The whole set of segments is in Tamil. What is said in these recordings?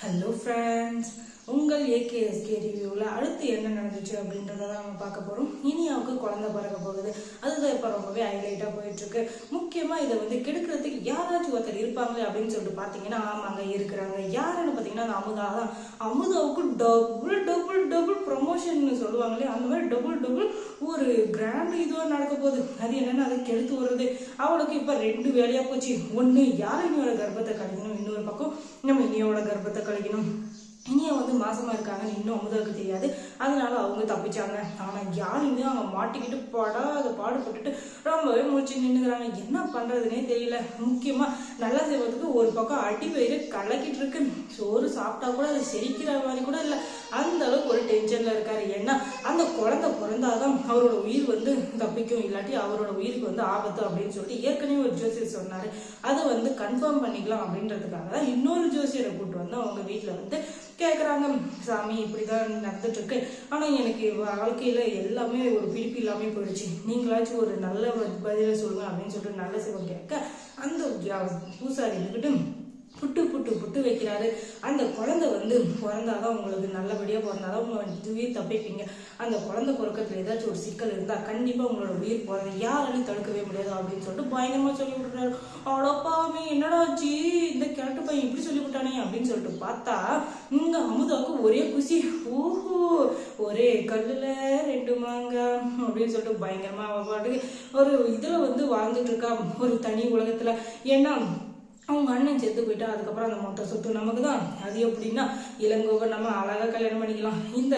ஹலோ ஃப்ரெண்ட்ஸ், உங்கள் ஏகேஎஸ்கே ரிவ்யூவில் அடுத்து என்ன நடந்துச்சு அப்படின்றத தான் நம்ம பார்க்க போகிறோம். இனியாவுக்கு குழந்தை பிறக்க போகுது. அதுதான் இப்போ ரொம்பவே ஹைலைட்டாக போயிட்டுருக்கு. முக்கியமாக இதை கெடுக்கிறதுக்கு யாராச்சும் ஒருத்தர் இருப்பாங்களே அப்படின்னு சொல்லிட்டு பார்த்தீங்கன்னா, ஆமாங்க இருக்கிறாங்க. யாருன்னு பார்த்தீங்கன்னா அந்த அமுதா தான். அமுதாவுக்கு டபுள் டபுள் டபுள் ப்ரொமோஷன் சொல்லுவாங்களே, அந்த மாதிரி டபுள் டபுள் ஒரு கிராண்ட் இதுவாக நடக்க போகுது. அது என்னென்னா அதை கெடுத்து வருது. அவளுக்கு இப்போ 2 வேலையாக போச்சு. ஒன்று யார் இனியோட கர்ப்பத்தை கழிக்கணும், இன்னொரு பக்கம் நம்ம இனியோட கர்ப்பத்தை கழிக்கணும். இனியா மாசமா இருக்காங்கன்னு இன்னும் அமுதாவுக்கு தெரியாது. அதனால அவங்க தப்பிச்சாங்க. ஆனா யாருமே அவங்க மாட்டிக்கிட்டு படாத பாடுபட்டுட்டு ரொம்பவே முடிச்சு நின்றுக்கிறாங்க. என்ன பண்றதுன்னே தெரியல. முக்கியமா நல்லா செய்வதுக்கு ஒரு பக்கம் அடி வயிறு கலக்கிட்டு இருக்கு. சோறு சாப்பிட்டா கூட அது செரிக்கிற மாதிரி கூட இல்லை. அந்த அளவுக்கு ஒரு டென்ஷன்ல இருக்காரு. ஏன்னா அந்த குழந்தை பிறந்தாதான் அவரோட உயிர் தப்பிக்கும், இல்லாட்டி அவரோட உயிருக்கு ஆபத்து அப்படின்னு சொல்லிட்டு ஏற்கனவே ஒரு ஜோசியர் சொன்னாரு. அதை கன்ஃபார்ம் பண்ணிக்கலாம் அப்படின்றதுக்காக தான் இன்னொரு ஜோசியரை கூப்பிட்டு அவங்க வீட்டுல கேட்குறாங்க. சாமி இப்படிதான் நடந்துட்டு இருக்கு, ஆனா எனக்கு வாழ்க்கையில எல்லாமே ஒரு பிடிப்பு இல்லாம போயிடுச்சு, நீங்களாச்சும் ஒரு நல்ல பதில சொல்லுங்க அப்படின்னு சொல்லிட்டு நல்ல சிவம் கேட்க அந்த பூசாரி இருந்துக்கிட்டு புட்டு புட்டு புட்டு வைக்கிறாரு. அந்த குழந்தை பிறந்தாதான் உங்களுக்கு நல்லபடியா பிறந்தாதான் உங்க உயிர் தப்பிப்பீங்க. அந்த குழந்தை பிறக்கத்துல ஏதாச்சும் ஒரு சிக்கல் இருந்தா கண்டிப்பா உங்களோட உயிர் போறது யாராலையும் தடுக்கவே முடியாது அப்படின்னு சொல்லிட்டு பயங்கரமா சொல்லி விட்டுறாரு. அவ்வளோப்பாமே என்னடாச்சு இந்த கிழட்டு பையன் இப்படி சொல்லி விட்டானே அப்படின்னு சொல்லிட்டு பார்த்தா இங்க அமுதாவுக்கு ஒரே குசி. ஓஹோ, ஒரே கல்லுல 2 மாங்காய் அப்படின்னு சொல்லிட்டு பயங்கரமா பாட்டுக்கு ஒரு இதுல வாழ்ந்துட்டு இருக்கா, ஒரு தனி உலகத்துல. ஏன்னா அவங்க அண்ணன் செத்து போயிட்டா, அதுக்கப்புறம் அந்த மொத்த சொத்து நமக்கு தான். அது எப்படின்னா இளங்கோவை நம்ம அழகா கல்யாணம் பண்ணிக்கலாம். இந்த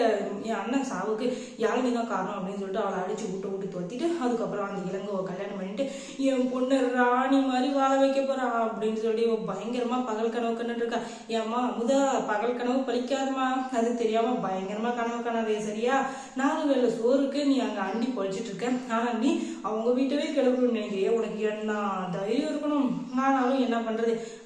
என் அண்ணன் சாவுக்கு யாழ்னி தான் காரணம் அப்படின்னு சொல்லிட்டு அவளை அடிச்சு விட்டு தொத்திட்டு அதுக்கப்புறம் அந்த இளங்கோவை கல்யாணம் பண்ணிட்டு என் பொண்ணு ராணி மாதிரி வாழ வைக்க போறான் அப்படின்னு சொல்லி பயங்கரமா பகல் கனவு கண்டுட்டு இருக்கா. ஏம்மா அமுதா, பகல் கனவு பழிக்காதுமா, அது தெரியாம பயங்கரமா கனவு காணாதே சரியா? 4 வேளை சோறுக்கு நீ அங்க அண்டி பொழிச்சிட்டு இருக்க, ஆனா நீ அவங்க வீட்டவே கிளம்பணும்னு நினைக்கிறிய? உனக்கு என்ன தைரியம் இருக்கணும். ஆனாலும் என்ன பண்ற,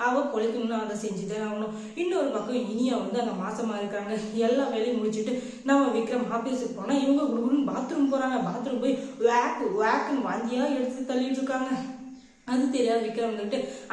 அவ பொழைக்கணும்னு அதை செஞ்சுதான் ஆகணும். இன்னொரு பக்கம் இனியா அங்க மாசமா இருக்காங்க. எல்லா வேலையும் முடிச்சுட்டு நம்ம விக்ரம் ஆபீஸுக்கு போனா இவங்க குடுகுடுன்னு பாத்ரூம் போறாங்க. பாத்ரூம் போய் வேக்குன்னு வாந்தியா எடுத்து தள்ளிட்டு இருக்காங்க. அது தெரியாது விக்ரம்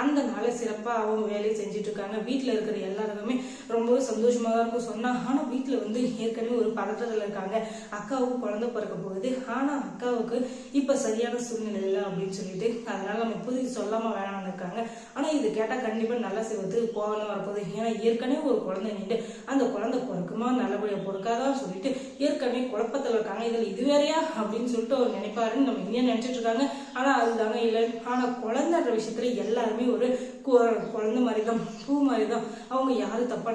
அந்த நாளை சிறப்பா அவங்க வேலையை செஞ்சுட்டு இருக்காங்க. வீட்டுல இருக்கிற எல்லாருக்குமே ரொம்பவே சந்தோஷமா தான் இருக்கும் சொன்னா. ஆனா வீட்டுல ஏற்கனவே ஒரு பதற்றத்துல இருக்காங்க. அக்காவுக்கு குழந்தை பிறக்க போகுது, ஆனா அக்காவுக்கு இப்ப சரியான சூழ்நிலை இல்லை அப்படின்னு சொல்லிட்டு அதனால நம்ம இப்போதைக்கு சொல்லாம வேணாம்னு இருக்காங்க. ஆனா இது கேட்டா கண்டிப்பா நல்லா செய்வது போகணும் வரப்போகுது. ஏன்னா ஏற்கனவே ஒரு குழந்தை நின்று அந்த குழந்தை பிறக்குமா நல்லபடியா பொறுக்காதான் சொல்லிட்டு ஏற்கனவே குழப்பத்துல இருக்காங்க. இதுல இது வேறையா அப்படின்னு சொல்லிட்டு அவர் நினைப்பாருன்னு நம்ம இனியா நினைச்சிட்டு இருக்காங்க. ஆனா அதுதாங்க இல்லை. ஆனா குழந்தைன்ற விஷயத்துல எல்லாருமே ஒரு குழந்தை மாதிரிதான், பூ மாதிரிதான். அவங்க யாரும் தப்பா